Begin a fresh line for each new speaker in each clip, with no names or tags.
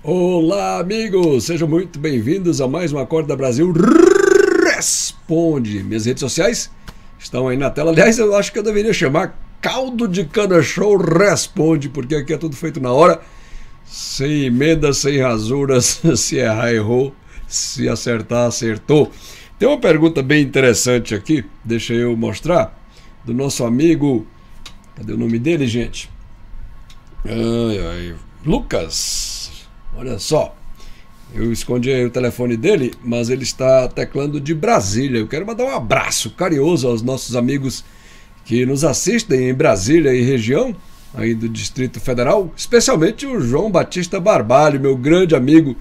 Olá, amigos! Sejam muito bem-vindos a mais uma Acorda Brasil Responde. Minhas redes sociais estão aí na tela. Aliás, eu acho que eu deveria chamar Caldo de Cana Show Responde, porque aqui é tudo feito na hora, sem emenda, sem rasuras. Se errar, errou. Se acertar, acertou. Tem uma pergunta bem interessante aqui, deixa eu mostrar, do nosso amigo... Cadê o nome dele, gente? Lucas. Olha só, eu escondi aí o telefone dele, mas ele está teclando de Brasília. Eu quero mandar um abraço carinhoso aos nossos amigos que nos assistem em Brasília e região, aí do Distrito Federal, especialmente o João Batista Barbalho, meu grande amigo,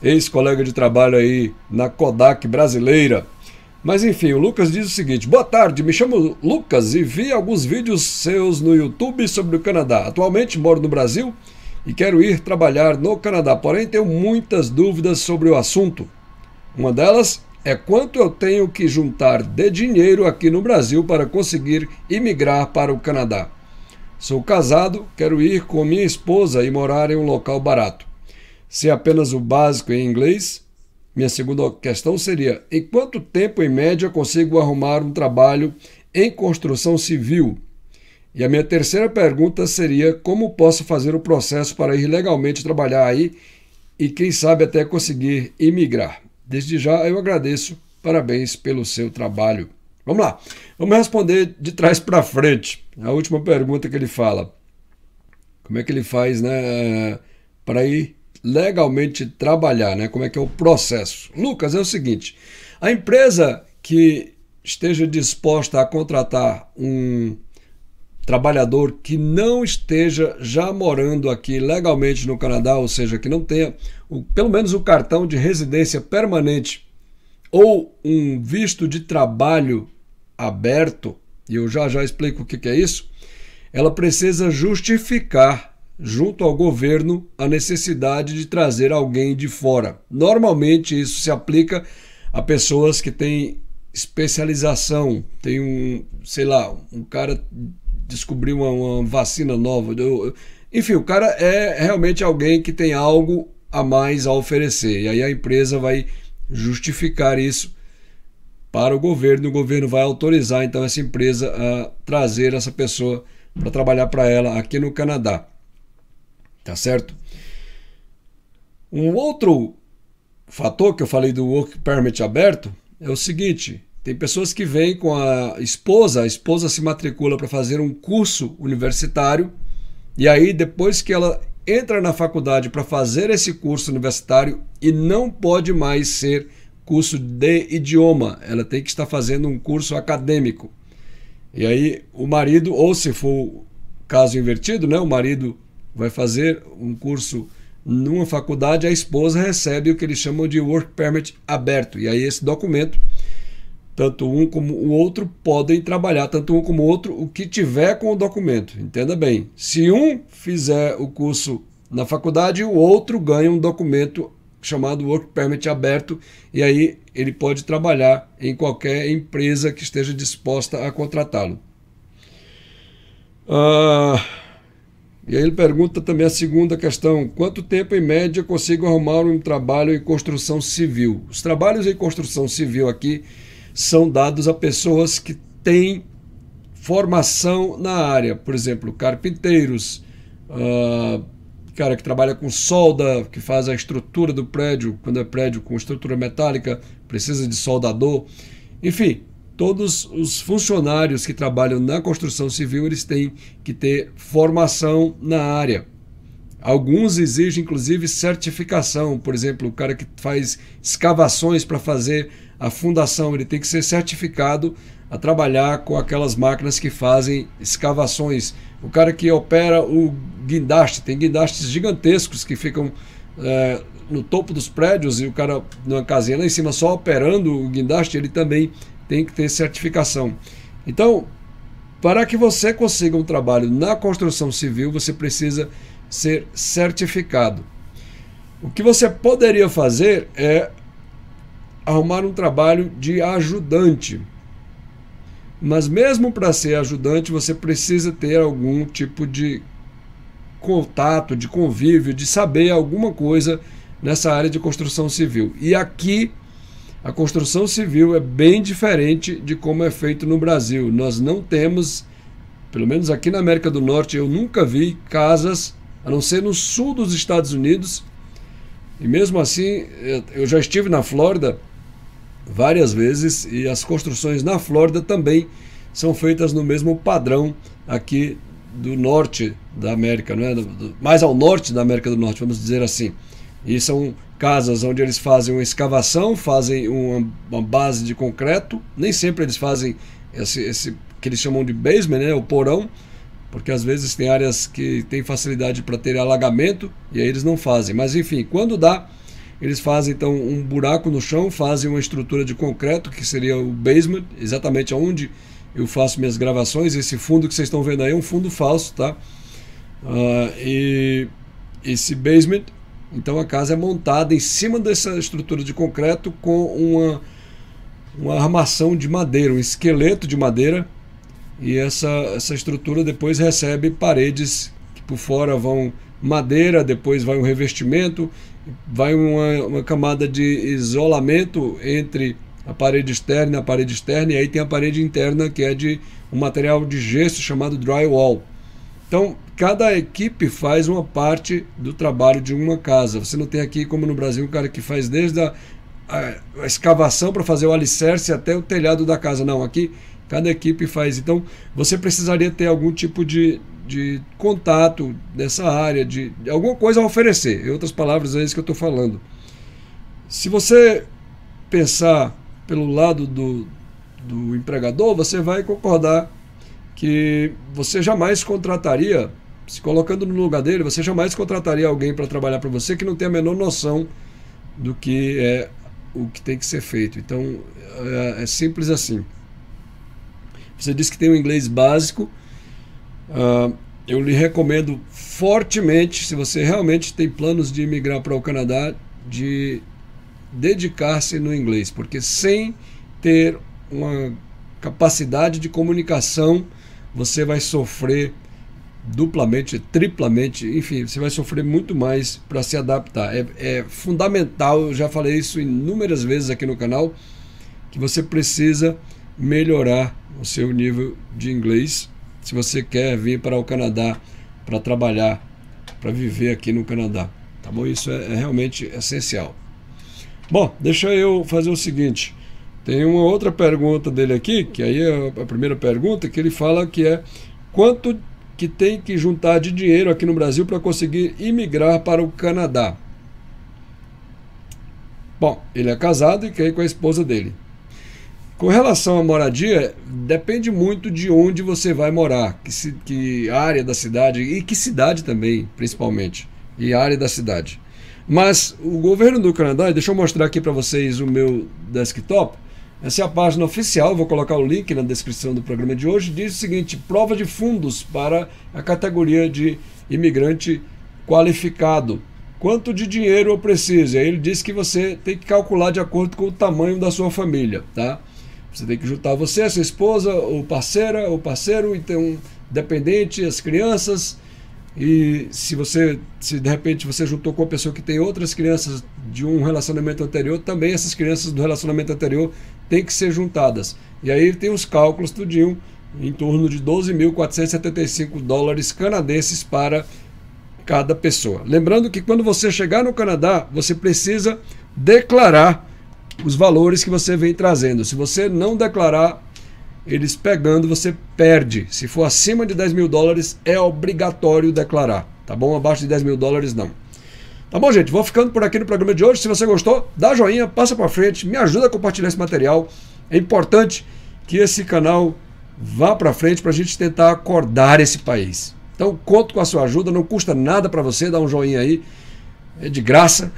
ex-colega de trabalho aí na Kodak brasileira. Mas enfim, o Lucas diz o seguinte: boa tarde, me chamo Lucas e vi alguns vídeos seus no YouTube sobre o Canadá. Atualmente moro no Brasil e quero ir trabalhar no Canadá, porém tenho muitas dúvidas sobre o assunto. Uma delas é quanto eu tenho que juntar de dinheiro aqui no Brasil para conseguir imigrar para o Canadá. Sou casado, quero ir com minha esposa e morar em um local barato. Se apenas o básico em inglês. Minha segunda questão seria: em quanto tempo, em média, consigo arrumar um trabalho em construção civil? E a minha terceira pergunta seria: como posso fazer o processo para ir legalmente trabalhar aí e, quem sabe, até conseguir imigrar? Desde já eu agradeço, parabéns pelo seu trabalho. Vamos lá, vamos responder de trás para frente. A última pergunta que ele fala: como é que ele faz, né, para ir legalmente trabalhar, né? Como é que é o processo? Lucas, é o seguinte: a empresa que esteja disposta a contratar um trabalhador que não esteja já morando aqui legalmente no Canadá, ou seja, que não tenha pelo menos o cartão de residência permanente ou um visto de trabalho aberto, e eu já explico o que é isso, ela precisa justificar junto ao governo a necessidade de trazer alguém de fora. Normalmente isso se aplica a pessoas que têm especialização. Tem um cara descobriu uma vacina nova. Enfim, o cara é realmente alguém que tem algo a mais a oferecer. E aí a empresa vai justificar isso para o governo vai autorizar então essa empresa a trazer essa pessoa para trabalhar para ela aqui no Canadá. Tá certo? Um outro fator que eu falei do Work Permit aberto é o seguinte: tem pessoas que vêm com a esposa se matricula para fazer um curso universitário, e aí depois que ela entra na faculdade para fazer esse curso universitário, e não pode mais ser curso de idioma, ela tem que estar fazendo um curso acadêmico. E aí o marido, ou se for caso invertido, né, o marido vai fazer um curso numa faculdade, a esposa recebe o que eles chamam de Work Permit aberto. E aí esse documento, tanto um como o outro podem trabalhar, tanto um como o outro, o que tiver com o documento. Entenda bem, se um fizer o curso na faculdade, o outro ganha um documento chamado Work Permit aberto, e aí ele pode trabalhar em qualquer empresa que esteja disposta a contratá-lo. E aí ele pergunta também a segunda questão: quanto tempo em média consigo arrumar um trabalho em construção civil? Os trabalhos em construção civil aqui são dados a pessoas que têm formação na área, por exemplo, carpinteiros, cara que trabalha com solda, que faz a estrutura do prédio, quando é prédio com estrutura metálica, precisa de soldador, enfim. Todos os funcionários que trabalham na construção civil, eles têm que ter formação na área. Alguns exigem, inclusive, certificação. Por exemplo, o cara que faz escavações para fazer a fundação, ele tem que ser certificado a trabalhar com aquelas máquinas que fazem escavações. O cara que opera o guindaste, tem guindastes gigantescos que ficam no topo dos prédios, e o cara numa casinha lá em cima só operando o guindaste, ele também tem que ter certificação. Então, para que você consiga um trabalho na construção civil, você precisa ser certificado. O que você poderia fazer é arrumar um trabalho de ajudante. Mas mesmo para ser ajudante, você precisa ter algum tipo de contato, de convívio, de saber alguma coisa nessa área de construção civil. E aqui a construção civil é bem diferente de como é feito no Brasil. Nós não temos, pelo menos aqui na América do Norte, eu nunca vi casas, a não ser no sul dos Estados Unidos, e mesmo assim eu já estive na Flórida várias vezes, e as construções na Flórida também são feitas no mesmo padrão aqui do norte da América, não é? Mais ao norte da América do Norte, vamos dizer assim. E são casas onde eles fazem uma escavação, fazem uma base de concreto, nem sempre eles fazem esse que eles chamam de basement, né? O porão, porque às vezes tem áreas que tem facilidade para ter alagamento e aí eles não fazem. Mas enfim, quando dá, eles fazem então um buraco no chão, fazem uma estrutura de concreto, que seria o basement, exatamente onde eu faço minhas gravações. Esse fundo que vocês estão vendo aí é um fundo falso, tá? E esse basement, então a casa é montada em cima dessa estrutura de concreto com uma armação de madeira, um esqueleto de madeira, e essa estrutura depois recebe paredes que por fora vão madeira, depois vai um revestimento, vai uma camada de isolamento entre a parede externa e a parede externa, e aí tem a parede interna, que é de um material de gesso chamado drywall. Então, cada equipe faz uma parte do trabalho de uma casa. Você não tem aqui, como no Brasil, um cara que faz desde a escavação para fazer o alicerce até o telhado da casa. Não, aqui cada equipe faz. Então, você precisaria ter algum tipo de contato dessa área, de alguma coisa a oferecer. Em outras palavras, é isso que eu estou falando. Se você pensar pelo lado do empregador, você vai concordar que você jamais contrataria, se colocando no lugar dele, você jamais contrataria alguém para trabalhar para você que não tem a menor noção do que é o que tem que ser feito. Então, é simples assim. Você disse que tem um inglês básico. Eu lhe recomendo fortemente, se você realmente tem planos de imigrar para o Canadá, de dedicar-se no inglês, porque sem ter uma capacidade de comunicação, você vai sofrer duplamente, triplamente, enfim, você vai sofrer muito mais para se adaptar. É fundamental, eu já falei isso inúmeras vezes aqui no canal, que você precisa melhorar o seu nível de inglês se você quer vir para o Canadá para trabalhar, para viver aqui no Canadá, tá bom? Isso é realmente essencial. Bom, deixa eu fazer o seguinte, tem uma outra pergunta dele aqui, que aí é a primeira pergunta, que ele fala que é: quanto que tem que juntar de dinheiro aqui no Brasil para conseguir imigrar para o Canadá? Bom, ele é casado e quer ir com a esposa dele. Com relação à moradia, depende muito de onde você vai morar, que área da cidade, e que cidade também, principalmente, e a área da cidade. Mas o governo do Canadá, deixa eu mostrar aqui para vocês o meu desktop, essa é a página oficial, vou colocar o link na descrição do programa de hoje, diz o seguinte: prova de fundos para a categoria de imigrante qualificado. Quanto de dinheiro eu preciso? Aí ele diz que você tem que calcular de acordo com o tamanho da sua família, tá? Você tem que juntar você, a sua esposa, ou parceira, ou parceiro, então dependente, as crianças. E se de repente você juntou com uma pessoa que tem outras crianças de um relacionamento anterior, também essas crianças do relacionamento anterior têm que ser juntadas. E aí tem os cálculos tudinho, em torno de 12.475 dólares canadenses para cada pessoa. Lembrando que quando você chegar no Canadá, você precisa declarar os valores que você vem trazendo. Se você não declarar, eles pegando, você perde. Se for acima de 10 mil dólares, é obrigatório declarar, tá bom? Abaixo de 10 mil dólares, não. Tá bom, gente? Vou ficando por aqui no programa de hoje. Se você gostou, dá joinha, passa para frente, me ajuda a compartilhar esse material. É importante que esse canal vá para frente para a gente tentar acordar esse país. Então, conto com a sua ajuda, não custa nada para você, dá um joinha aí, é de graça.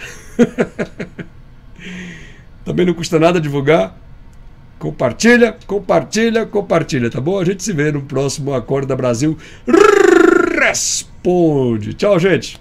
Também não custa nada divulgar. Compartilha, compartilha, compartilha, tá bom? A gente se vê no próximo Acorda Brasil Responde. Tchau, gente!